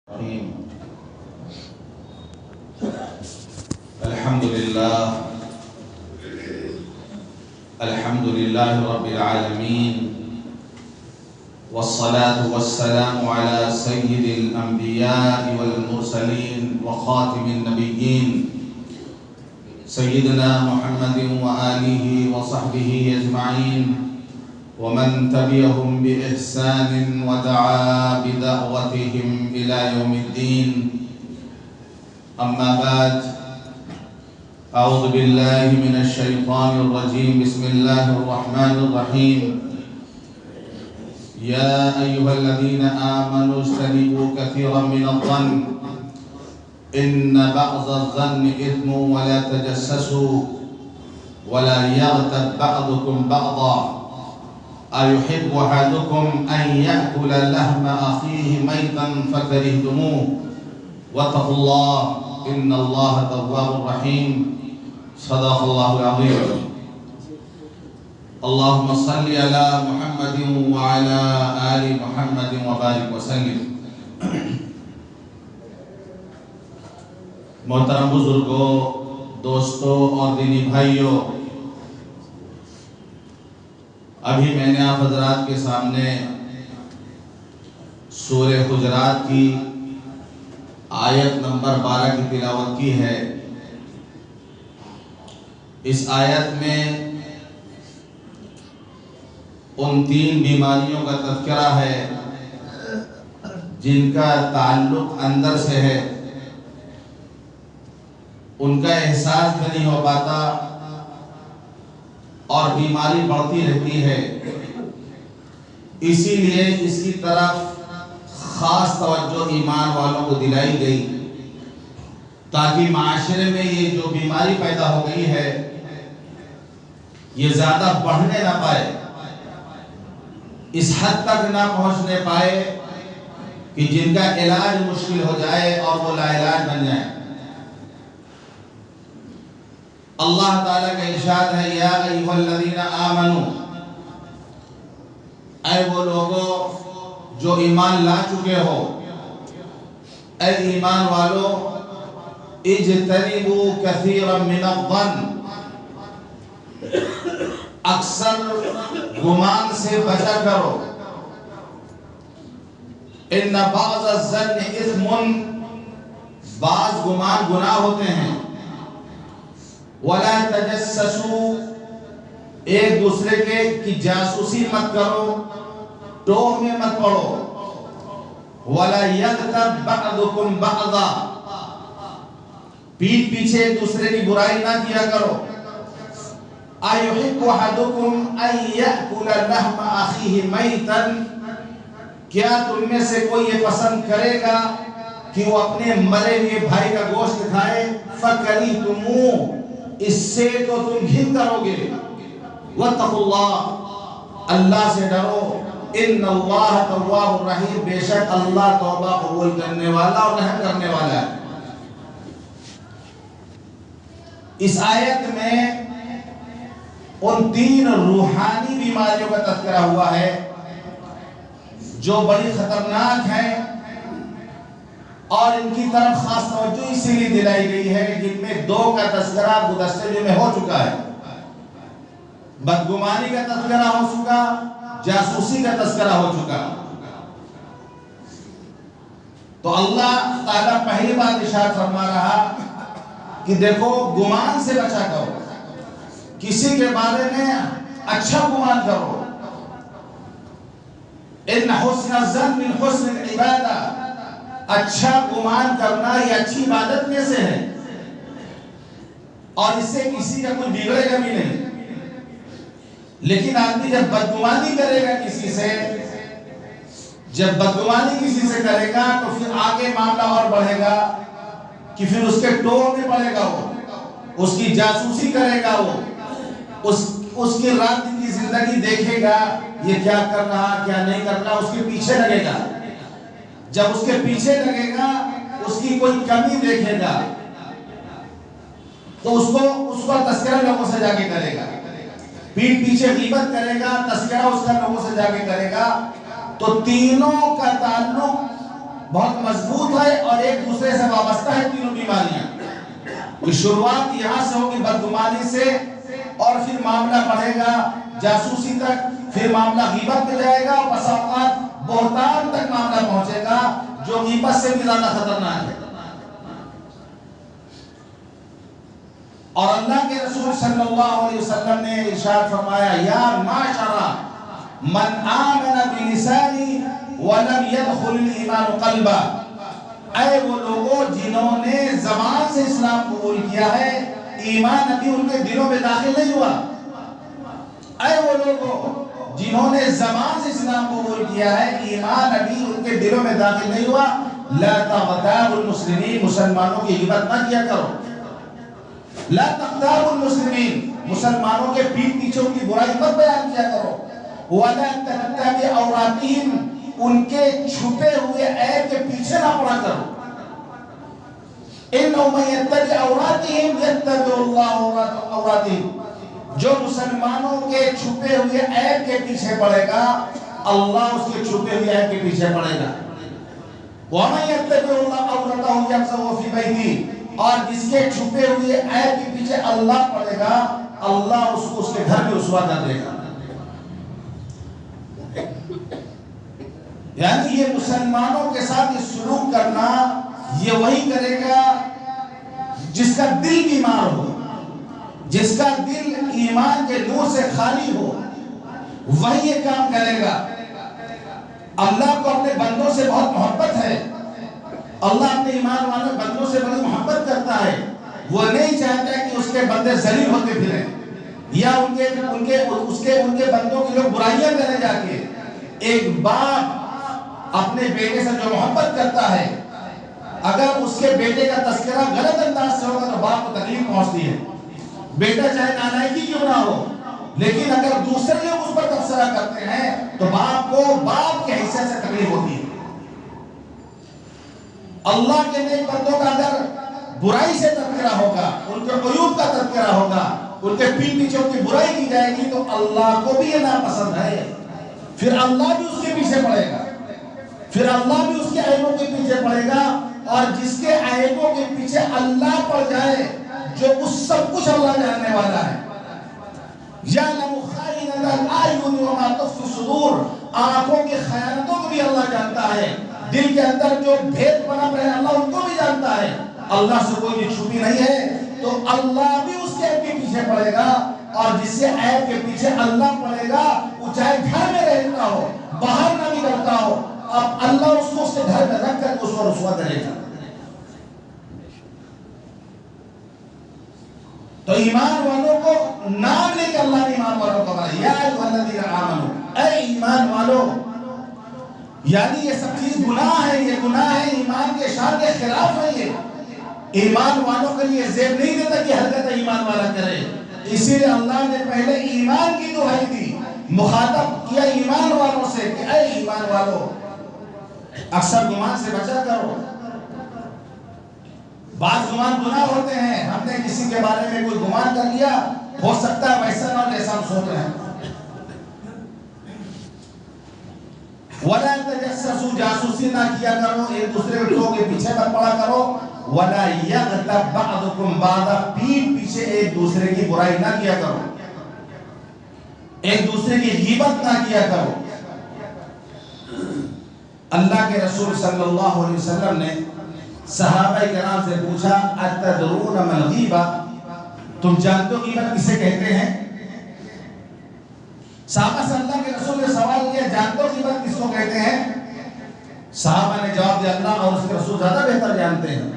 الرحيم. الحمد لله رب العالمين، والصلاة والسلام على سيد الأنبياء والمرسلين وخاتم النبيين سيدنا محمد وآله وصحبه أجمعين، ومن تبعهم بإحسان ودعا بدعوتهم إلى يوم الدين. أما بعد، أعوذ بالله من الشيطان الرجيم. بسم الله الرحمن الرحيم. يا أيها الذين آمنوا اجتنبوا كثيرا من الظن إن بعض الظن إثم ولا تجسسوا ولا يغتب بعضكم بعضا أيحب أحدكم أن يأكل لحم أخيه ميتا فكرهتموه واتقوا الله إن الله تواب رحيم. صدق الله العظيم. اللهم صل على محمد وعلى آل محمد وبارك وسلم. محترم بزرگوں، دوستوں اور دینی بھائیوں، ابھی میں نے آپ حضرات کے سامنے سورہ حجرات کی آیت نمبر 12 کی تلاوت کی ہے. اس آیت میں ان 3 بیماریوں کا تذکرہ ہے جن کا تعلق اندر سے ہے، ان کا احساس بھی نہیں ہو پاتا اور بیماری بڑھتی رہتی ہے. اسی لیے اس کی طرف خاص توجہ ایمان والوں کو دلائی گئی تاکہ معاشرے میں یہ جو بیماری پیدا ہو گئی ہے یہ زیادہ بڑھنے نہ پائے، اس حد تک نہ پہنچنے پائے کہ جن کا علاج مشکل ہو جائے اور وہ لا علاج بن جائے. اللہ تعالیٰ کا ارشاد ہے، یا ایھا الذین آمنو، اے وہ لوگوں جو ایمان لا چکے ہو، اے ایمان والو، اجتنبوا کثیرا من الظن، اکثر گمان سے بچا کرو. ان بعض الظن اثم، بعض گمان گناہ ہوتے ہیں. ولا تجسسوا، ایک دوسرے کی جاسوسی مت کرو، ٹوہ میں مت پڑو. ولا یغتب بعضکم بعضا، پیٹھ پیچھے ایک دوسرے کی برائی نہ کیا کرو. ایحب احدکم ان یأکل لحم اخیہ میتا، کیا تم میں سے کوئی یہ پسند کرے گا کہ وہ اپنے مرے ہوئے بھائی کا گوشت کھائے؟ فکرہتموہ، اس سے تو تم گھن کرو گے. واتقوا اللہ، اللہ سے ڈرو. ان اللہ تواب الرحیم، بے شک اللہ توبہ قبول کرنے والا اور رحم کرنے والا ہے. اس آیت میں ان 3 روحانی بیماریوں کا تذکرہ ہوا ہے جو بڑی خطرناک ہیں، اور ان کی طرف خاص توجہ اسی لیے دلائی گئی ہے، جن میں 2 کا تذکرہ گزشتہ جو میں ہو چکا ہے. بدگمانی کا تذکرہ ہو چکا، جاسوسی کا تذکرہ ہو چکا. تو اللہ تعالیٰ پہلی بات ارشاد فرما رہا کہ دیکھو، گمان سے بچا کرو، کسی کے بارے میں اچھا گمان کرو. ان حسن الظن من حسن العبادہ، اچھا گمان کرنا یہ اچھی عبادت میں سے ہے، اور اس سے کسی کا کوئی بگڑے گا بھی نہیں. لیکن آدمی جب بدگمانی کرے گا کسی سے، جب بدگمانی کسی سے کرے گا تو پھر آگے معاملہ اور بڑھے گا کہ پھر اس کے ٹوہ میں پڑے گا، وہ اس کی جاسوسی کرے گا، وہ اس کی رات دن کی زندگی دیکھے گا، یہ کیا کر رہا کیا نہیں کر رہا، اس کے پیچھے لگے گا. جب اس کے پیچھے لگے گا، اس کی کوئی کمی دیکھے گا تو اس کا تذکرہ لوگوں سے جا کے کرے گا. پیٹھ پیچھے غیبت کرے گا، تذکرہ اس کا لوگوں سے جا کے کرے گا. تو تینوں کا تعلق بہت مضبوط ہے اور ایک دوسرے سے وابستہ ہے تینوں بیماریاں. کہ شروعات یہاں سے ہوگی بدگمانی سے، اور پھر معاملہ بڑھے گا جاسوسی تک، پھر معاملہ غیبت میں جائے گا، اور بسا اوقات بہتان تک معاملہ پہنچے گا جو غیبت سے بھی زیادہ خطرناک ہے. اور اللہ کے رسول صلی اللہ علیہ وسلم نے ارشاد فرمایا یا معاشرہ من آمن بلسانی ولم يدخل الایمان قلبا، اے وہ لوگوں جنہوں نے زبان سے اسلام قبول کیا ہے ایمان ابھی ان کے دلوں میں داخل نہیں ہوا. اے وہ لوگوں جنہوں نے زبان سے اسلام قبول کیا ہے ایمان ابھی ان کے دلوں میں داخل نہیں ہوا. لا تغتابوا المسلمین، مسلمانوں کی غیبت نہ کیا کرو. لا تغتابوا المسلمین، مسلمانوں کے پیٹ پیچھے ان کی برائی مت بیان کیا کرو. ولا تتبعوا عوراتهم، ان کے چھپے ہوئے عیب کے پیچھے نہ پڑا کرو. إِنَّهُ مَن يَتَّبِعْ عَوْرَاتِهِمْ يَتَّبِعُ اللَّهُ عَوْرَاتِهِ، جو مسلمانوں کے چھپے ہوئے عیب کے پیچھے پڑے گا اللہ اس کے چھپے ہوئے عیب کے پیچھے پڑے گا. وَمَن يَتَّبِعُ اللَّهَ عَوْرَتَهُ يَخْزَهُ فِي بَيْتِهِ، اور جس کے چھپے ہوئے عیب کے پیچھے اللہ پڑے گا اللہ اس کو اس کے گھر میں رسوا کر دے گا. یعنی یہ مسلمانوں کے ساتھ یہ سلوک کرنا یہ وہی کرے گا جس کا دل بیمار ہو، جس کا دل ایمان کے نور سے خالی ہو، وہی یہ کام کرے گا. اللہ کو اپنے بندوں سے بہت محبت ہے، اللہ اپنے ایمان والے بندوں سے بڑی محبت کرتا ہے. وہ نہیں چاہتا کہ اس کے بندے ذلیل ہوتے پھریں یا ان کے بندوں کی لوگ برائیاں کریں. جا کے ایک باپ اپنے بیٹے سے جو محبت کرتا ہے اگر اس کے بیٹے کا تذکرہ غلط انداز سے ہوگا تو باپ کو تکلیف پہنچتی ہے. بیٹا چاہے نالائقی کیوں نہ ہو لیکن اگر دوسرے لوگ اس پر تبصرہ کرتے ہیں تو باپ کو باپ کے حیثیت سے تکلیف ہوتی ہے. اللہ کے نیک بندوں کا اگر برائی سے تذکرہ ہوگا، ان کے عیوب کا تذکرہ ہوگا، ان کے پیٹ پیچھے ان کی برائی کی جائے گی تو اللہ کو بھی یہ ناپسند ہے. پھر اللہ بھی اس کے پیچھے پڑے گا، پھر اللہ بھی اس کے عیبوں کے پیچھے پڑے گا. اور جس کے عیبوں کے پیچھے اللہ پڑ جائے جو اس سب کچھ اللہ جاننے والا ہے. یعلم خائنۃ الاعین وما تخفی الصدور، آنکھوں کی خیانتوں کو بھی اللہ جانتا ہے، دل کے اندر جو بھید پنپ رہے اللہ ان کو بھی جانتا ہے. اللہ سے کوئی بھی چھپی نہیں ہے تو اللہ بھی اس کے عیب کے پیچھے پڑے گا. اور جس سے عیب کے پیچھے اللہ پڑے گا وہ چاہے گھر میں رہتا ہو باہر نہ نکلتا ہو، اب اللہ اس کو اس کے گھر میں رکھ کر اس کو رسوا کرے گا. تو ایمان والوں کو نام لے کے اللہ نے ایمان والوں کو بنایا یا ایھا الذین آمنوا، اے ایمان والو. یعنی یہ سب چیز گناہ ہے، یہ گناہ ہے ایمان کے شان کے خلاف ہے. یہ ایمان والوں کے لیے زیب نہیں دیتا کہ حرکت ایمان والا کرے. اسی لیے اللہ نے پہلے ایمان کی دہائی دی، مخاطب کیا ایمان والوں سے کہ اے ایمان والو اکثر گمان سے بچا کرو. بعض گمان گناہ ہوتے ہیں، ہم نے کسی کے بارے میں کوئی گمان کر لیا، ہو سکتا ہے ویسا نہ جیسا ہم سوچ رہے ہیں. وَلَا تَجَسَّسُوا، جاسوسی نہ کیا کرو، ایک دوسرے کے پیچھے مت پڑا کرو. وَلَا يَغْتَبْ بَعْضُكُمْ بَعْضًا، پیٹھ پیچھے ایک دوسرے کی برائی نہ کیا کرو، ایک دوسرے کی غیبت نہ کیا کرو. اللہ کے رسول صلی اللہ علیہ وسلم نے صحابہ کرام سے پوچھا اتدرون ما الغیبہ، تم جانتے ہو غیبت کسے کہتے ہیں؟ صحابہ سے اللہ کے رسول نے سوال کیا جانتے ہو غیبت کس کو کہتے ہیں؟ صحابہ نے جواب دیا اللہ اور اس کے رسول زیادہ بہتر جانتے ہیں.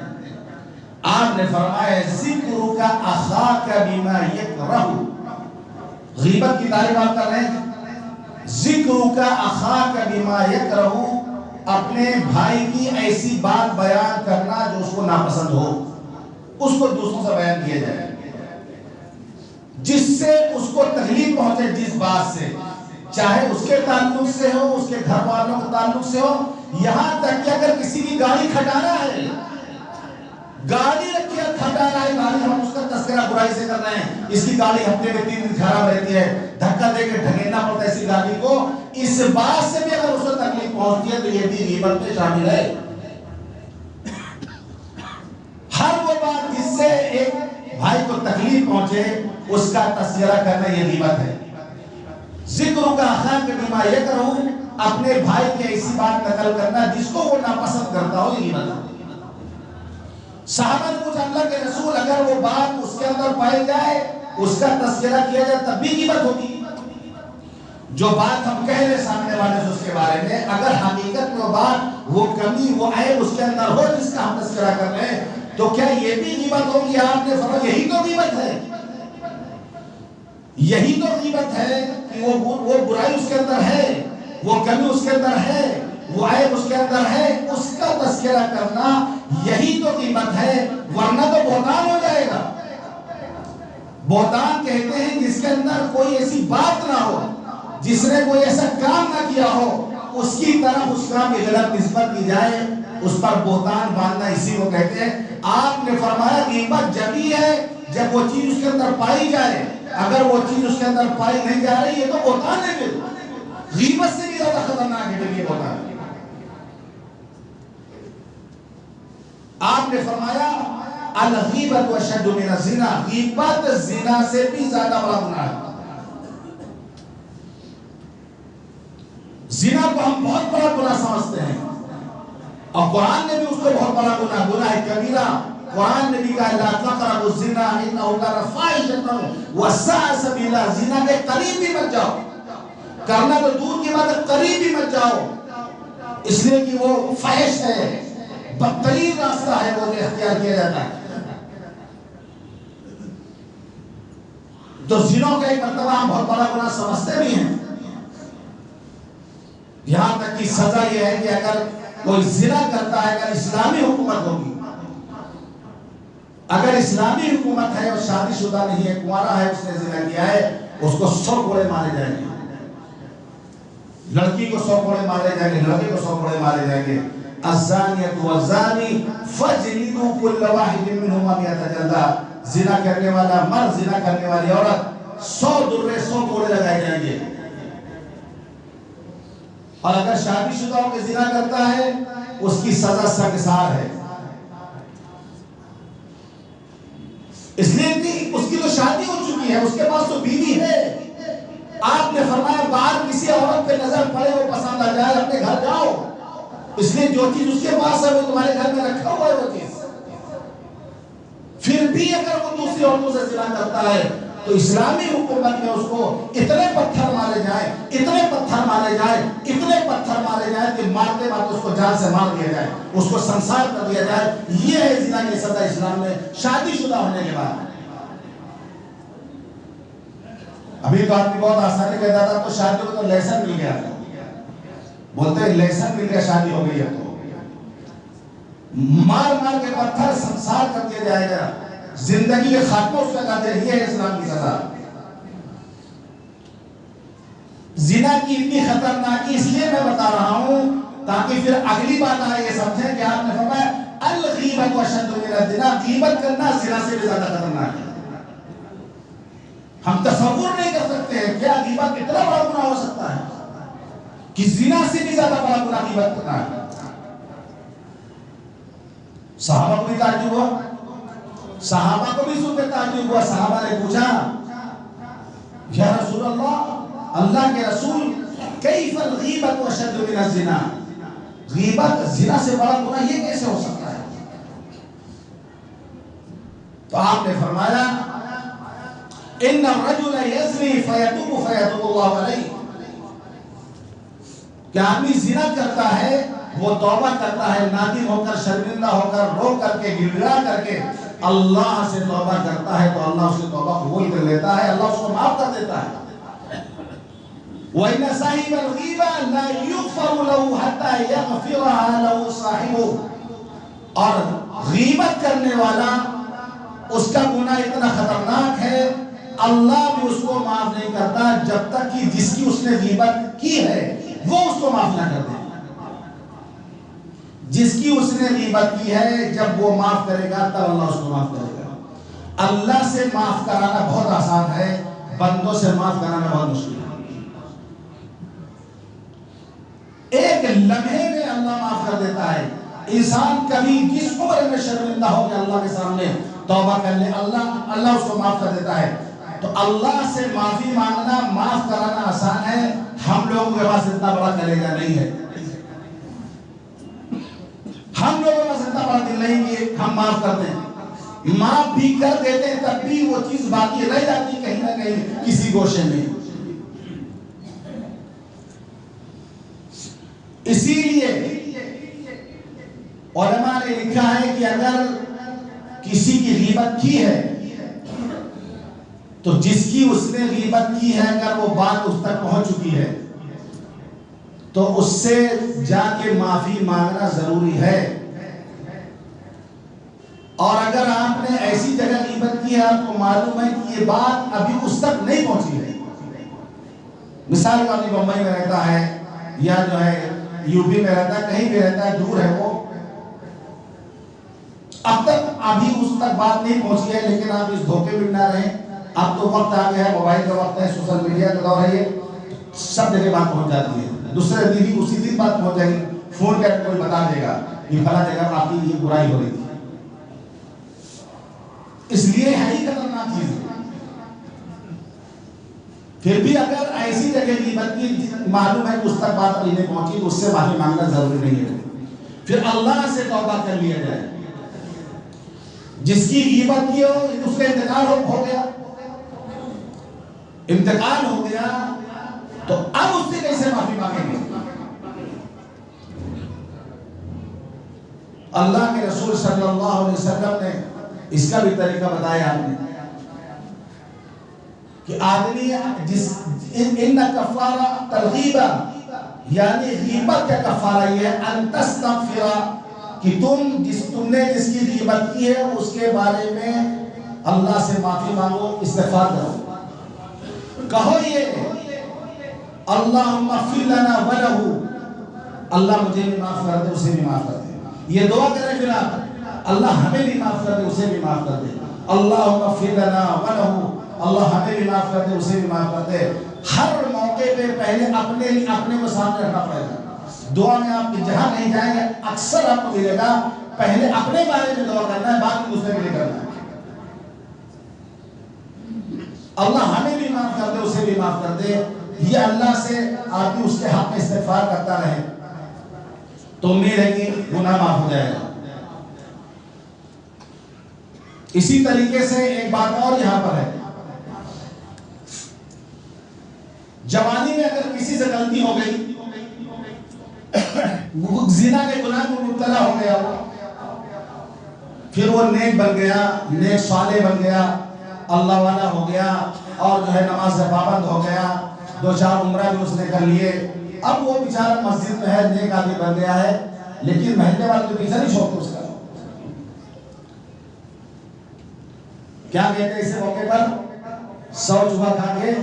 آپ نے فرمایا ذکرک اخاک بما یکرہ، غیبت کی تعریف آپ کر رہے ہیں. ذکرک اخاک بما یکرہ، اپنے بھائی کی ایسی بات بیان کرنا جو اس کو ناپسند ہو، اس کو دوسروں سے بیان کیا جائے جس سے اس کو تکلیف پہنچے. جس بات سے، چاہے اس کے تعلق سے ہو، اس کے گھر والوں کے تعلق سے ہو، یہاں تک کہ اگر کسی کی گاڑی کھٹانا ہے، گاڑی رکھی ہے کھٹانا ہے، گاڑی ہم اس کا تذکرہ برائی سے کر رہے ہیں، اس کی گاڑی ہفتے میں 3 دن خراب رہتی ہے، دھکا دے کے ڈھکیلنا پڑتا ہے اسی گاڑی کو، اس بات سے بھی اگر اس کو تکلیف پہنچتی ہے تو یہ بھی غیبت میں شامل ہے. تکلیف پہنچے اس کا تذکرہ کرنا یہ غیبت ہے۔ ذکر کا اخاک بما یکرہ، اپنے بھائی کی ایسی بات نقل کرنا جس کو وہ ناپسند کرتا ہو، یہ غیبت ہے۔ صحابہ نے پوچھا اللہ کے رسول اگر وہ بات اس کے اندر پائی جائے، اس کا تذکرہ کیا جائے تب بھی غیبت ہوگی؟ جو بات ہم کہہ رہے سامنے والے سے اس کے بارے میں، اگر حقیقت میں وہ بات، وہ کمی، وہ عیب اس کے اندر ہو جس کا ہم تذکرہ کر رہے ہیں، تو کیا یہ بھی غیبت ہوگی؟ آپ نے فرمایا یہی تو غیبت ہے، یہی تو غیبت ہے کہ وہ برائی اس کے اندر ہے، وہ کمی اس کے اندر ہے، وہ عیب اس کے اندر ہے، اس کا تذکرہ کرنا یہی تو غیبت ہے، ورنہ تو بہتان ہو جائے گا۔ بہتان کہتے ہیں جس کے اندر کوئی ایسی بات نہ ہو، جس نے کوئی ایسا کام نہ کیا ہو، اس کی طرف اس کام کی غلط نسبت کی جائے، اس پر بہتان باندھنا اسی کو کہتے ہیں۔ آپ نے فرمایا غیبت جبھی ہے جب وہ چیز اس کے اندر پائی جائے، اگر وہ چیز اس کے اندر پائی نہیں جا رہی ہے تو بہتان ہے، پھر غیبت سے بھی زیادہ خطرناک ہے یہ بہتان۔ آپ نے فرمایا الغیبت اشد من الزنا، غیبت زنا سے بھی زیادہ بڑا گناہ ہے۔ زنا کو ہم بہت بڑا گناہ سمجھتے ہیں، اور قرآن نے بھی اس کو بہت بڑا گناہ کبیرہ، قرآن نے بھی کہا لا تقربوا الزنا انہ کان فاحشۃ وساء سبیلا، زنا کے قریب بھی مت جاؤ، کرنا تو دور کی بات ہے، قریب بھی مت جاؤ، اس لیے کہ وہ فحش ہے، بدترین راستہ ہے وہ اختیار کیا جاتا ہے۔ تو زنا کا ایک مرتبہ ہم بہت بڑا گناہ سمجھتے بھی ہیں، یہاں تک کہ سزا یہ ہے کہ اگر کوئی زنا کرتا ہے، اگر اسلامی حکومت ہوگی، اگر اسلامی حکومت ہے اور شادی شدہ نہیں ہے، کنوارا ہے، اس نے زنا کیا ہے، اس کو 100 کوڑے مارے جائیں گے، لڑکی کو 100 کوڑے مارے جائیں گے، لڑکے کو 100 کوڑے مارے جائیں گے۔ الزانیۃ والزانی فاجلدوا کل واحد منہما 100 جلدہ، زنا کرنے والا مرد، زنا کرنے والی عورت، 100 درے، 100 کوڑے لگائے جائیں گے۔ اور اگر شادی شدہ ہو کے زنا کرتا ہے اس کی سزا سنگسار ہے، اس لیے کہ اس کی تو شادی ہو چکی ہے، اس کے پاس تو بیوی ہے۔ آپ نے فرمایا باہر کسی عورت پہ نظر پڑے، وہ پسند آ جائے، اپنے گھر جاؤ، اس لیے جو چیز اس کے پاس ہے وہ تمہارے گھر میں رکھا ہوا ہے وہ چیز۔ پھر بھی اگر وہ دوسری عورتوں سے زنا کرتا ہے تو اسلامی حکومت میں اس کو اتنے پتھر مارے جائیں، اتنے پتھر مارے جائیں، اتنے پتھر مارے جائیں کہ مارتے مارتے اس کو جان سے مار دیا جائے، اس کو سنسار کر دیا جائے۔ یہ ہے زنا کی سزا اسلام میں شادی شدہ ہونے کے بعد۔ ابھی تو آدمی بہت آسانی کہتا تھا تو شادی کو تو لیسن مل گیا تھا، بولتے ہیں لیسن مل گیا، شادی ہو گئی ہے، تو مار مار کے پتھر سنسار کر دیا جائے گا، زندگی کے خاتمہ اس کا کہتے ہیں۔ یہ ہے اسلام کی سزا۔ زنا کی اتنی خطرناکی اس لیے میں بتا رہا ہوں تاکہ پھر اگلی بات آئے یہ سمجھیں کہ آپ نے فرمایا الغیبت اشد من الزنا، غیبت کرنا زنا سے بھی زیادہ خطرناک ہے۔ ہم تصور نہیں کر سکتے ہیں کیا غیبت کتنا بڑا گناہ ہو سکتا ہے، کہ زنا سے بھی زیادہ بڑا گناہ غیبت کرنا ہے۔ صحابہ کو بھی تعجب ہوا، صحابہ کو بھی سن کے تعجب ہوا۔ صحابہ نے پوچھا یا رسول اللہ، اللہ کے رسول، کیف الغیبت اشد من الزنا، غیبت زنا سے بڑا گناہ یہ کیسے ہو سکتا ہے؟ تو آپ نے فرمایا ان الرجل یزنی فیتوب فیتوب اللہ علیہ، کہ آدمی زنا کرتا ہے، وہ توبہ کرتا ہے، نادم ہو کر، شرمندہ ہو کر، رو کر کے، گڑگڑا کر کے اللہ سے توبہ کرتا ہے تو اللہ اس کی توبہ قبول کر لیتا ہے، اللہ اس کو معاف کر دیتا ہے۔ وَإِنَّ صَاحِبَ الْغِيبَةِ لَا يُغْفَرُ لَهُ حَتَّى يَغْفِرَهَا لَهُ صَاحِبُهُ، اور غیبت کرنے والا اس کا گناہ اتنا خطرناک ہے، اللہ بھی اس کو معاف نہیں کرتا جب تک کہ جس کی اس نے غیبت کی ہے وہ اس کو معاف نہ کر دے۔ جس کی اس نے غیبت کی ہے جب وہ معاف کرے گا تب اللہ اس کو معاف کرے گا۔ اللہ سے معاف کرانا بہت آسان ہے، بندوں سے معاف کرانا بہت مشکل ہے۔ ایک لمحے میں اللہ معاف کر دیتا ہے، انسان کبھی جس عمر میں شرمندہ ہو کہ اللہ کے سامنے توبہ کر لے، اللہ اس کو معاف کر دیتا ہے۔ تو اللہ سے معافی مانگنا، معاف کرانا آسان ہے، ہم لوگوں کے پاس اتنا بڑا کلیجہ نہیں ہے، ہم لوگوں کے پاس اتنا بڑا دل نہیں کہ ہم معاف کر دیں۔ معاف بھی کر دیتے ہیں تب بھی وہ چیز باقی رہ جاتی کہیں نہ کہیں کسی گوشے میں۔ اسی لیے علماء نے لکھا ہے کہ اگر کسی کی غیبت کی ہے تو جس کی اس نے غیبت کی ہے اگر وہ بات اس تک پہنچ چکی ہے تو اس سے جا کے معافی مانگنا ضروری ہے، اور اگر آپ نے ایسی جگہ غیبت کی ہے آپ کو معلوم ہے کہ یہ بات ابھی اس تک نہیں پہنچی ہے، مثال کا آدمی بمبئی میں رہتا ہے یا جو ہے یو پی میں رہتا ہے، کہیں بھی رہتا ہے، دور ہے، وہ اب تک ابھی اس تک بات نہیں پہنچی ہے، لیکن آپ اس دھوکے میں نہ رہیں، اب تو وقت آ گیا ہے، موبائل کا وقت ہے، سوشل میڈیا کا دور ہے، یہ سب جگہ بات پہنچ جاتی ہے، دوسرے دن ہی اسی دن بات پہنچ جائے گی، فون کر کے کوئی بتا دے گا یہ فلاں جگہ آپ کی یہ برائی ہو رہی تھی، اس لیے ہے ہی خطرناک چیز ہے۔ پھر بھی اگر ایسی جگہ غیبت کی معلوم ہے کہ اس تک بات ابھی نہیں پہنچی تو اس سے معافی مانگنا ضروری نہیں ہے، پھر اللہ سے توبہ کر لیا جائے۔ جس کی غیبت کی ہو اس کا انتقال ہو گیا، انتقال ہو گیا تو اب اس سے کیسے معافی مانگیں گے؟ اللہ کے رسول صلی اللہ علیہ وسلم نے اس کا بھی طریقہ بتایا آپ نے کہ آدمی ان کفارہ ترغیبہ، یعنی غیبت کا کفارہ یہ ہے ان تستغفر، کہ تم نے جس کی غیبت کی ہے اس کے بارے میں اللہ سے معافی مانگو، استغفار کرو، کہو یہ اللہم اغفر لنا ولہ، اللہ مجھے بھی معاف کر دے اسے بھی معاف کر دے، یہ دعا کریں پھر آپ اللہ ہمیں بھی معاف کر دے اسے بھی معاف کر دے، اللہم اغفر لنا ولہ، اللہ ہمیں بھی معاف کر دے اسے بھی معاف کر دے۔ ہر موقع پہ پہلے اپنے کو سامنے رکھنا پڑے گا، دعا میں آپ جہاں نہیں جائیں گے اکثر آپ کو ملے گا پہلے اپنے بارے میں دعا کرنا ہے، بعد میں دوسرے کے لیے کرنا ہے۔ اللہ ہمیں بھی معاف کر دے اسے بھی معاف کر دے، یہ اللہ سے آدمی اس کے حق میں استغفار کرتا رہے تو امید ہے کہ گناہ معاف ہو جائے گا۔ اسی طریقے سے ایک بات اور یہاں پر ہے، جوانی میں اگر کسی سے غلطی ہو گئی، زنا کے گناہ میں مبتلا ہو گیا، پھر وہ نیک بن گیا، نیک صالح بن گیا، اللہ والا ہو گیا، اور جو ہے نماز سے پابند ہو گیا، 2-4 عمرہ بھی اس نے کر لیے، اب وہ بیچارہ مسجد میں ہے، نیک آدمی بن گیا ہے، لیکن محلے والے تو پیچھے نہیں چھوڑتے اس کا۔ کیا کہتے ہیں اس موقع پر؟ 100 چوہا کھا کے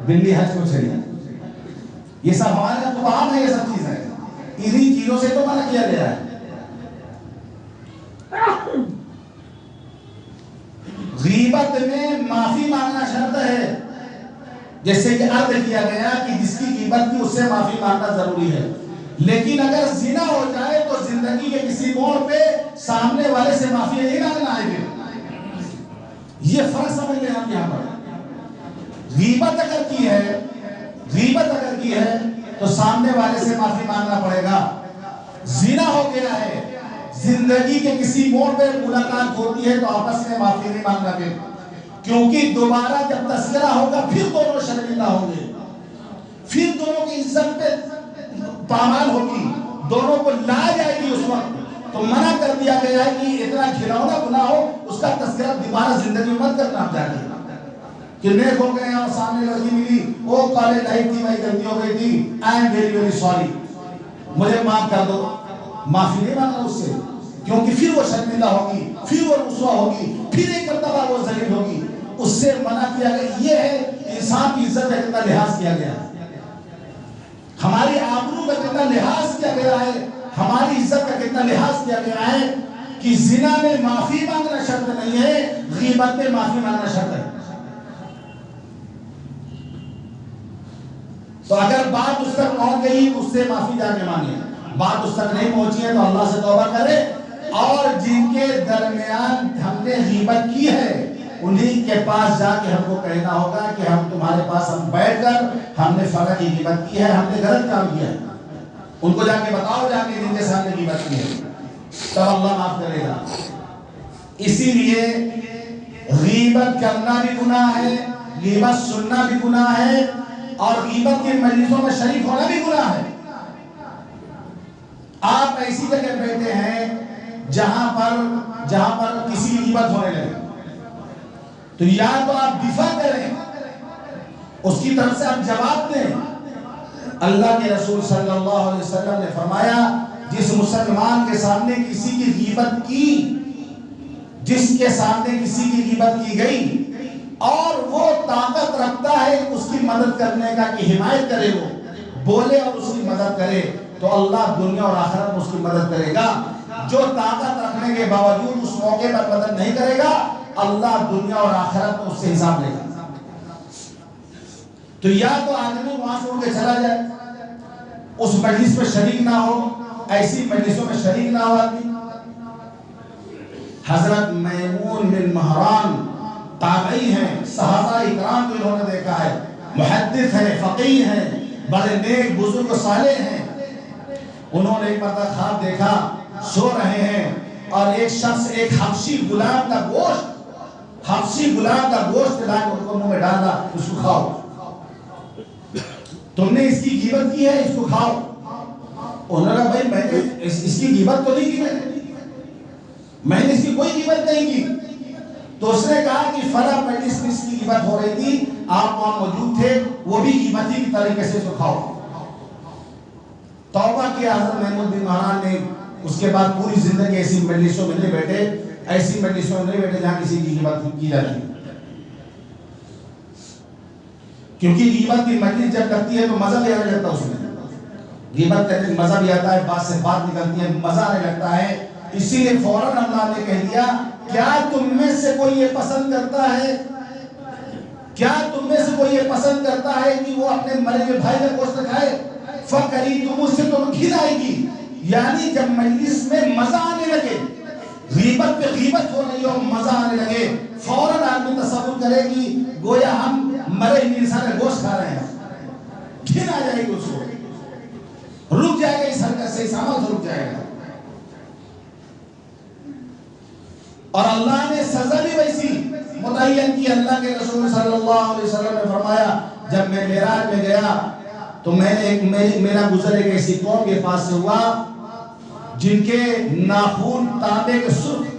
بلی حج کو چلی، یہ سب ہمارے یہاں تو عام ہے، یہ سب چیزیں انہی چیزوں سے تو منع کیا گیا ہے۔ غیبت میں معافی مانگنا شرط ہے، جیسے کہ عرض کیا گیا کہ جس کی غیبت کی اس سے معافی مانگنا ضروری ہے، لیکن اگر زنا ہو جائے تو زندگی کے کسی موڑ پہ سامنے والے سے معافی نہیں مانگنا ہے، یہ فرق سمجھ لیں آپ یہاں پر۔ غیبت اگر کی ہے تو سامنے والے سے معافی مانگنا پڑے گا، زنا ہو گیا ہے، زندگی کے کسی موڑ پہ ملاقات ہوتی ہے تو آپس میں معافی نہیں مانگنا، پھر کیونکہ دوبارہ جب تذکرہ ہوگا پھر دونوں شرمندہ ہوں گے، پھر دونوں کی عزت پہ پامال ہوگی، دونوں کو لا جائے گی، اس وقت تو منع کر دیا گیا ہے کہ اتنا گھناؤنا گناہ ہو اس کا تذکرہ دوبارہ زندگی مت کرنا آپ جاتے کہ نیک ہو گئے ہیں اور سامنے لڑکی ملی، وہ کالے لائف تھی، میں غلطی ہو گئی تھی، I am very very sorry, مجھے معاف کر دو، معافی نہیں مانگنا اس سے، کیونکہ پھر وہ شرمندہ ہوگی، پھر وہ رسوا ہوگی، پھر ایک مرتبہ وہ ذلیل ہوگی، اس سے منع کیا گیا۔ یہ ہے انسان کی عزت کا کتنا لحاظ کیا گیا ہے، ہماری آبرو کا کتنا لحاظ کیا گیا ہے، ہماری عزت کا کتنا لحاظ کیا گیا ہے کہ زنا میں معافی مانگنا شرط نہیں ہے، غیبت میں معافی مانگنا شرط ہے۔ تو اگر بات اس تک پہنچ گئی تو اس سے معافی جا کے مانگے، بات اس تک نہیں پہنچی ہے تو اللہ سے توبہ کرے، اور جن کے درمیان ہم نے غیبت کی ہے انہی کے پاس جا کے ہم کو کہنا ہوگا کہ ہم تمہارے پاس ہم بیٹھ کر ہم نے فلاں کی غیبت کی ہے، ہم نے غلط کام کیا ہے، ان کو جا کے بتاؤ، جا کے جن کے سامنے غیبت کی ہے، تب اللہ معاف کرے گا۔ اسی لیے غیبت کرنا بھی گناہ ہے، غیبت سننا بھی گناہ ہے، اور غیبت کے مجلسوں میں شریک ہونا بھی گناہ ہے۔ آپ ایسی جگہ بیٹھے ہیں جہاں پر کسی کی غیبت ہونے لگے تو یا تو آپ دفاع کریں، اس کی طرف سے آپ جواب دیں۔ اللہ کے رسول صلی اللہ علیہ وسلم نے فرمایا جس مسلمان کے سامنے کسی کی غیبت کی، جس کے سامنے کسی کی غیبت کی گئی اور وہ طاقت رکھتا ہے اس کی مدد کرنے کا کہ حمایت کرے، وہ بولے اور اس کی مدد کرے، تو اللہ دنیا اور آخرت میں اس کی مدد کرے گا۔ جو طاقت رکھنے کے باوجود اس موقع پر مدد نہیں کرے گا، اللہ دنیا اور آخرت میں اس سے حساب لے گا۔ تو یا تو آدمی وہاں سے اٹھ کے چلا جائے، اس مجلس میں شریک نہ ہو، ایسی مجلسوں میں شریک نہ ہو آدمی۔ حضرت میمون بن مہران تابعی ہیں، صحابہ اکرام کو انہوں نے دیکھا ہے، محدث ہیں، فقیہ ہیں، بڑے نیک بزرگ و صالح ہیں۔ انہوں نے ایک مرتبہ خواب دیکھا، سو رہے ہیں اور ایک شخص ایک حبشی غلام کا گوشت لا کے ان کو منہ میں ڈالا، اس کو کھاؤ، تم نے اس کی غیبت کی ہے، اس کو کھاؤ۔ انہوں نے کہا بھائی میں نے اس کی غیبت تو نہیں کی، میں نے اس کی کوئی غیبت نہیں کی۔ تو اس نے کہا کہ فلاں مجلس میں اس کی غیبت ہو رہی تھی، آپ وہاں موجود تھے، وہ بھی غیبتی کی طریقے سے اس کو کھاؤ۔ توبہ کیا حضرت محمود بن مہران نے، اس کے بعد پوری زندگی ایسی مجلسوں میں نہیں بیٹھے، ایسی مجلسوں میں نہیں بیٹھے جہاں کسی کی غیبت کی جاتی، کیونکہ غیبت کی مجلس جب لگتی ہے تو مزہ بھی آنے لگتا ہے، اس میں غیبت کرنے میں مزہ بھی آتا ہے، بات سے بات نکلتی ہے، مزہ آنے لگتا ہے۔ اسی لیے فوراً اللہ نے کہہ دیا کیا تم میں سے کوئی یہ پسند کرتا ہے، کیا تم میں سے کوئی یہ پسند کرتا ہے کہ وہ اپنے مرے ہوئے بھائی کا گوشت کھائے؟ فَقَرِي تم اس سے تم گھن آئے گی، یعنی جب مجلس میں مزہ آنے لگے، غیبت پہ غیبت ہو رہی ہو، مزہ آنے لگے، فوراً آدمی تصور کرے گی گویا ہم مرے ہوئے انسان کا گوشت کھا رہے ہیں، گھن آ جائے گی، اس کو رک جائے گا، اس حرکت سے اس عمل سے رک جائے گا۔ اور اللہ نے سزا بھی ویسی متعین کی۔ اللہ کے رسول صلی اللہ علیہ وسلم نے فرمایا جب میں معراج میں گیا تو میرا گزر ایک ایسی قوم کے پاس سے ہوا جن کے ناخون تانبے کے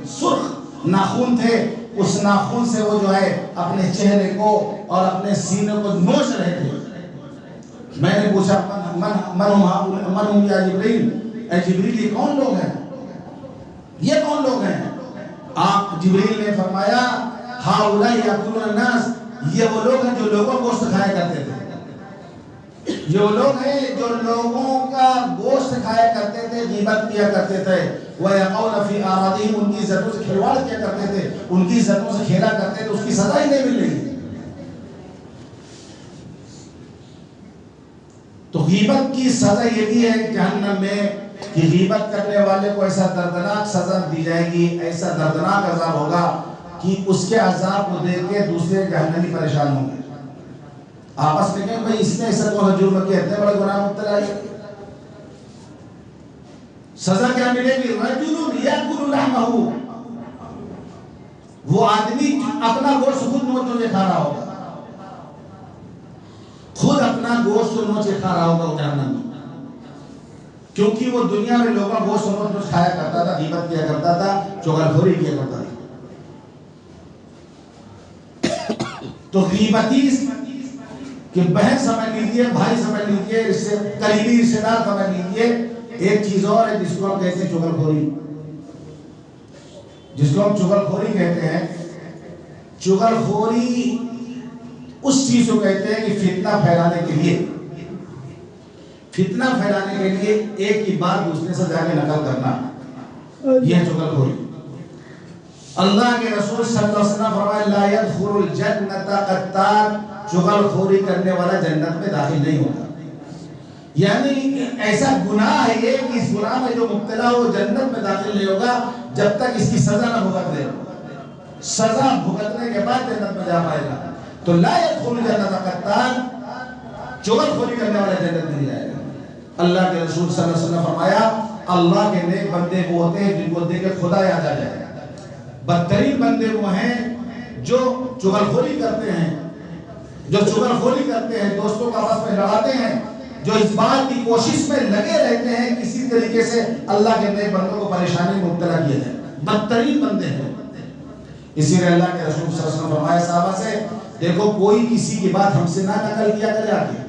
سرخ ناخون تھے، اس ناخون سے وہ جو ہے اپنے چہرے کو اور اپنے سینے کو نوچ رہے تھے۔ میں نے پوچھا من ہم یا جبریل، اے جبریل یہ کون لوگ ہیں، یہ کون لوگ ہیں؟ آپ جبریل نے فرمایا ہؤلاء یأکلون الناس، یہ وہ لوگ ہیں جو لوگوں کو گوشت کھایا کرتے تھے، یہ وہ لوگ ہیں جو لوگوں کا گوشت کھایا کرتے تھے، غیبت کیا کرتے تھے، وَيَقَوْنَ فِي أَعْرَاضِهِمْ، ان کی عزتوں سے کھلواڑ کیا کرتے تھے، ان کی عزتوں سے کھیلا کرتے تھے، اس کی سزا ہی نہیں مل رہی۔ تو غیبت کی سزا یہ بھی ہے جہنم میں کہ غیبت کرنے والے کو ایسا دردناک سزا دی جائے گی، ایسا دردناک عذاب ہوگا کہ اس کے عذاب کو دیکھ کے دوسرے جہنمی پریشان ہوں گے، آپس میں کہیں بھئی اس نے ایسا کو جرم کیا، اتنے بڑے گناہ مبتلا ہے، سزا کیا ملے گی؟ رجل یأکل لحمہ، وہ آدمی اپنا گوشت خود نوچ کھا رہا ہوگا، خود اپنا گوشت نوچ کھا رہا ہوگا وہ جہنم میں، کیونکہ وہ دنیا میں لوگوں کا گوشت نوچ کھایا کرتا تھا، غیبت کیا کرتا تھا، چغلخوری کیا کرتا تھا۔ تو غیبتی کہ بہن سمجھ لیجیے، بھائی سمجھ لیجیے، قریبی رشتہ دار سمجھ لیجیے۔ ایک چیز اور ہے جس کو ہم کہتے ہیں چغلخوری، جس کو ہم چغلخوری کہتے ہیں۔ چغلخوری اس چیز کو کہتے ہیں کہ فتنہ پھیلانے کے لیے، فتنہ پھیلانے کے لیے ایک کی بات دوسرے سے جا کے نقل کرنا، یہ چغلخوری۔ اللہ کے رسول صلی اللہ علیہ وسلم فرمائے لا يدخل الجنة قتال، چغلخوری کرنے والا جنت میں داخل نہیں ہوگا۔ یعنی ایسا گناہ ہے یہ کہ اس گناہ میں جو مبتلا ہو جنت میں داخل نہیں ہوگا جب تک اس کی سزا نہ بھگت لے. سزا بھگتنے کے بعد جنت میں جا پائے گا. تو لا يدخل جنت قتال، چغل خوری کرنے والا جنت نہیں جائے گا. اللہ کے رسول صلی اللہ علیہ وسلم فرمایا اللہ کے نیک بندے وہ ہوتے ہیں جن کو دیکھ کے خدا یاد آ جائے. بدترین بندے وہ ہیں جو چغل خوری کرتے ہیں، جو چغل خوری کرتے ہیں، دوستوں کا آپس میں لڑاتے ہیں، جو اس بات کی کوشش میں لگے رہتے ہیں کسی طریقے سے اللہ کے نیک بندوں کو پریشانی میں مبتلا کیا جائے. بدترین بندے ہیں. اسی لیے اللہ کے رسول صلی اللہ علیہ وسلم فرمایا صحابہ سے، دیکھو کوئی کسی کی بات ہم سے نہ نقل کیا کرے آگے.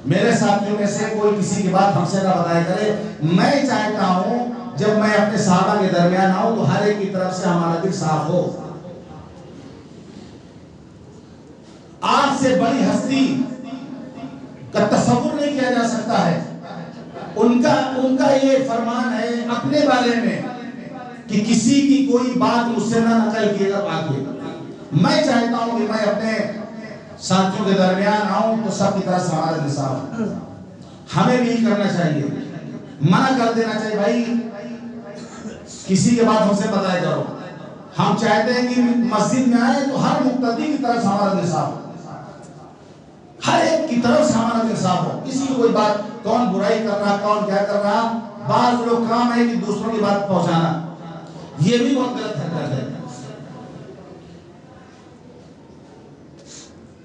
میرے ساتھیوں میں سے کوئی کسی کی بات ہم سے نہ بتایا کرے. میں چاہتا ہوں جب میں اپنے صحابہ کے درمیان آؤں تو ہر ایک کی طرف سے ہمارا دل صاف ہو. آج سے بڑی ہستی کا تصور نہیں کیا جا سکتا ہے. ان کا یہ فرمان ہے اپنے بارے میں کہ کسی کی کوئی بات مجھ سے نہ نقل کیے گا آگے. میں چاہتا ہوں کہ میں اپنے ساتھیوں کے درمیان آؤں تو سب کی طرح سے ہمارا دل صاف. ہمیں بھی کرنا چاہیے، منع کر دینا چاہیے بھائی کسی کے بات ہم سے بتایا کرو. ہم چاہتے ہیں کہ مسجد میں آئے تو ہر مقتدی کی طرف سے ہمارا دل صاف ہو، ہر ایک کی طرف سے ہمارا دل صاف ہو. کسی کی کوئی بات، کون برائی کر رہا کون کیا کر رہا، بعض لوگ کام ہے کہ دوسروں کی بات پہنچانا، یہ بھی بہت غلط حرکت ہے.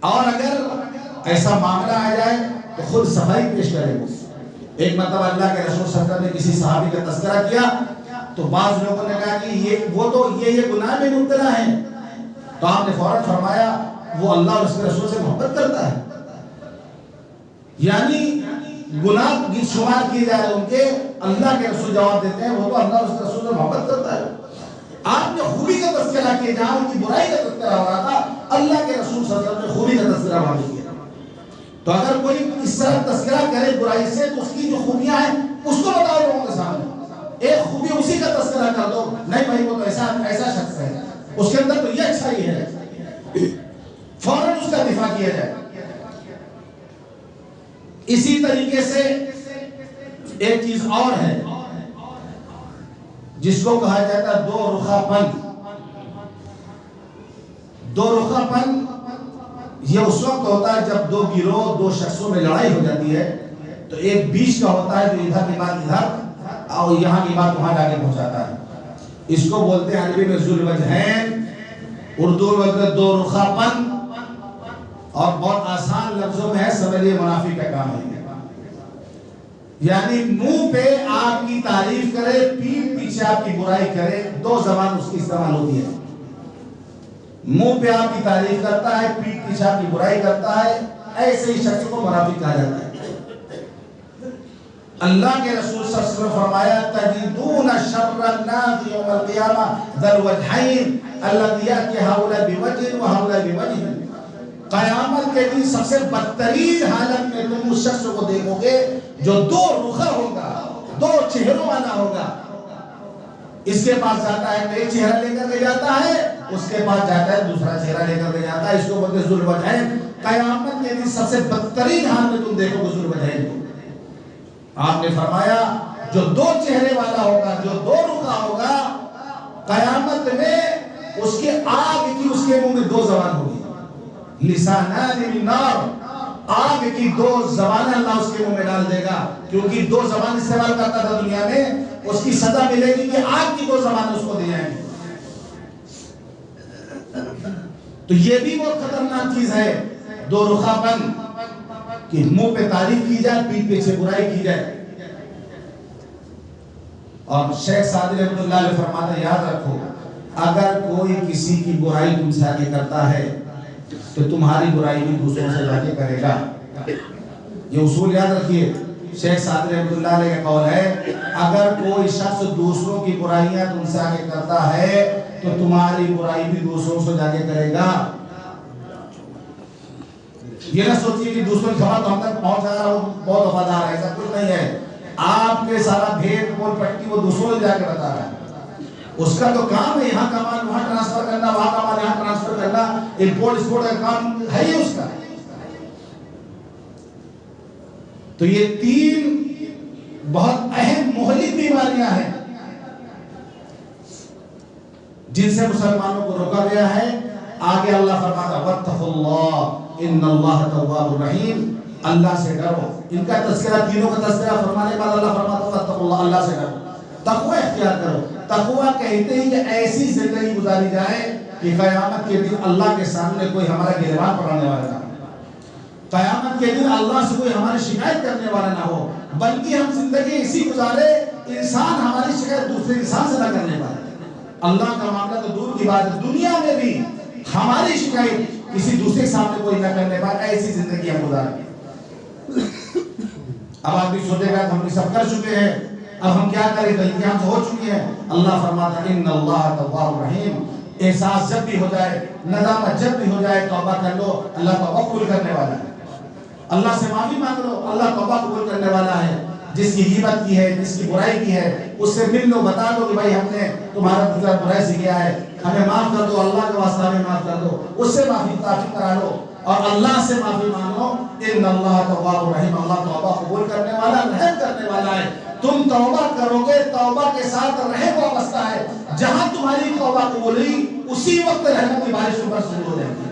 اور اگر ایسا معاملہ آ جائے تو خود صفائی پیش کرے. ایک مرتبہ اللہ کے رسول صلی اللہ علیہ وسلم نے کسی صحابی کا تذکرہ کیا تو بعض لوگوں نے کہا کہ وہ تو یہ گناہ میں مبتلا ہے. تو آپ نے فوراً فرمایا وہ اللہ اور اس کے رسول سے محبت کرتا ہے. یعنی گناہ شمار کیے جا رہے ان کے، اللہ کے رسول جواب دیتے ہیں وہ تو اللہ اور اس کے رسول سے محبت کرتا ہے. آپ نے خوبی کا تذکرہ کیا جہاں ان کی برائی کا تذکرہ ہو رہا تھا، اللہ کے رسول صلی اللہ علیہ وسلم نے خوبی کا تذکرہ وہاں کیا. تو اگر کوئی اس طرح تذکرہ کرے برائی سے تو اس کی جو خوبیاں ہیں اس کو بتاؤ لوگوں کے سامنے. ایک خوبی اسی کا تذکرہ کر دو، نہیں بھائی وہ تو ایسا شخص ہے، اس کے اندر تو یہ اچھائی ہے، فوراً اس کا دفاع کیا جائے. اسی طریقے سے ایک چیز اور ہے جس کو کہا جاتا ہے دو رخا پن. دو رخا پن یہ اس وقت ہوتا ہے جب دو گروہ، دو شخصوں میں لڑائی ہو جاتی ہے تو ایک بیچ کا ہوتا ہے جو ادھر کی بات ادھر اور یہاں کی بات وہاں جا کے پہنچاتا ہے. اس کو بولتے ہیں عربی میں ذو الوجہین، اردو میں دو رخا پن، اور بہت آسان لفظوں میں ہے سمجھیے منافق کا کام ہے. یعنی منہ پہ آپ کی تعریف کرے، پیٹھ پیچھے آپ کی برائی کرے. دو زبان اس کی استعمال ہوتی ہے. منہ پہ آپ کی تعریف کرتا ہے، پیٹھ پیچھے آپ کی برائی کرتا ہے، ایسے ہی شخص کو منافق کہا جاتا ہے. اللہ کے رسول صلی اللہ علیہ وسلم فرمایا تجدون شر الناس یوم القیامہ ذا الوجہین الذی یأتی ہؤلاء بوجہ وہؤلاء بوجہ. قیامت کے دن سب سے بدترین حالت میں تم اس شخص کو دیکھو گے جو دو رخا ہوگا، دو چہروں والا ہوگا. اس کے پاس جاتا ہے تو ایک چہرہ لے کر کے جاتا ہے، اس کے پاس جاتا ہے دوسرا چہرہ لے کر کے جاتا ہے. اس کو بولتے ہیں ذو الوجہین. قیامت کے دن سب سے بدترین حال میں تم دیکھو گے ذو الوجہین کو. آپ نے فرمایا جو دو چہرے والا ہوگا، جو دو رخا ہوگا، قیامت میں اس کے آگ کی اس کے منہ میں دو زبان ہوگی. لسانان من نار، آگ کی دو زبانیں اللہ اس کے منہ میں ڈال دے گا. کیونکہ دو زبان استعمال کرتا تھا دنیا میں، اس کی سزا ملے گی کہ آگ کی دو زبانیں اس کو دی جائیں گی. تو یہ بھی بہت خطرناک چیز ہے دو رخا پن، کہ منہ پہ تعریف کی جائے، پیٹھ پیچھے برائی کی جائے. اور شیخ سعدی رحمۃ اللہ علیہ فرماتا ہے یاد رکھو اگر کوئی کسی کی برائی تم سے آگے کرتا ہے تو تمہاری برائی بھی دوسروں سے جا کے کرے گا. یہ اصول یاد رکھیے. شیخ سعدی رحمۃ اللہ علیہ کا قول ہے اگر کوئی شخص دوسروں کی برائیاں تم سے آگے کرتا ہے تو تمہاری برائی بھی دوسروں سے جا کے کرے گا. یہ نہ سوچیے کہ دوسروں کی خبر تو ہم تک پہنچا رہا ہوں بہت وفادار ہے، ایسا کچھ نہیں ہے. آپ کے سارا بھید پول پٹی وہ دوسروں سے جا کے بتا رہا ہے. اس کا تو کام ہے یہاں کا مال وہاں ٹرانسفر کرنا، وہاں کا مال یہاں ٹرانسفر کرنا، امپورٹ ایکسپورٹ کا کام ہے ہی اس کا. تو یہ 3 بہت اہم مہلک بیماریاں ہیں جن سے مسلمانوں کو روکا گیا ہے. آگے اللہ فرماتا واتقوا اللہ ان اللہ تواب الرحیم. اللہ سے ڈرو. ان کا تذکرہ، تینوں کا تذکرہ فرمانے کے بعد اللہ فرماتا واتقوا اللہ، اللہ سے ڈرو، تقوی اختیار کرو. تقوی کہتے ہیں کہ ایسی زندگی گزاری جائے کہ قیامت کے دن اللہ کے سامنے کوئی ہمارا گریبان پکڑنے والا نہ ہو، قیامت کے دن اللہ سے کوئی ہماری شکایت کرنے والا نہ ہو، بلکہ ہم زندگی ایسی گزارے انسان ہماری شکایت دوسرے انسان سے نہ کرنے پائے. اللہ کا معاملہ تو دور کی بات ہے، دنیا میں بھی ہماری شکایت کسی دوسرے کے سامنے کوئی نہ کرنے پائے، ایسی زندگی ہم گزاریں. اب آپ بھی سوچے گا ہم سب کر چکے ہیں، اب ہم کیا کریں، غلطیاں ہم سے ہو چکی ہیں. اللہ فرماتا ہے ان اللہ تواب الرحیم. احساس جب بھی ہو جائے، ندامت جب بھی ہو جائے، توبہ کر لو، اللہ توبہ قبول کرنے والا ہے. اللہ سے معافی مانگ لو، اللہ توبہ قبول کرنے والا ہے. جس کی غیبت کی ہے، جس کی برائی کی ہے، اس سے مل لو، بتا دو کہ بھائی ہم نے تمہارا دوسرا برائی سے کیا ہے، ہمیں معاف کر دو، اللہ کے واسطہ ہمیں معاف کر دو. اس سے معافی کرا لو اور اللہ سے معافی مانگو. ان اللہ تواب الرحیم. اللہ توبہ قبول کرنے والا، رحم کرنے والا ہے. تم توبہ کرو گے، توبہ کے ساتھ رحم وابستہ ہے. جہاں تمہاری توبہ قبول ہوئی اسی وقت رحمت کی بارش اوپر شروع ہو جائے گی.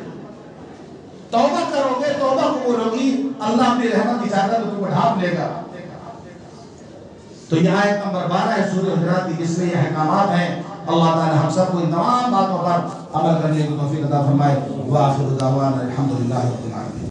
توبہ کرو گے، توبہ قبول ہوگی، اللہ اپنی رحمت کی چادر تم کو ڈھانپ لے گا. تو یہ آیت نمبر 12 ہے سورہ حجرات کی، جس میں یہ احکامات ہیں. اللہ تعالی ہم سب کو ان تمام باتوں پر عمل کرنے کی توفیق عطا فرمائے. وآخر دعوانا الحمدللہ رب العالمین.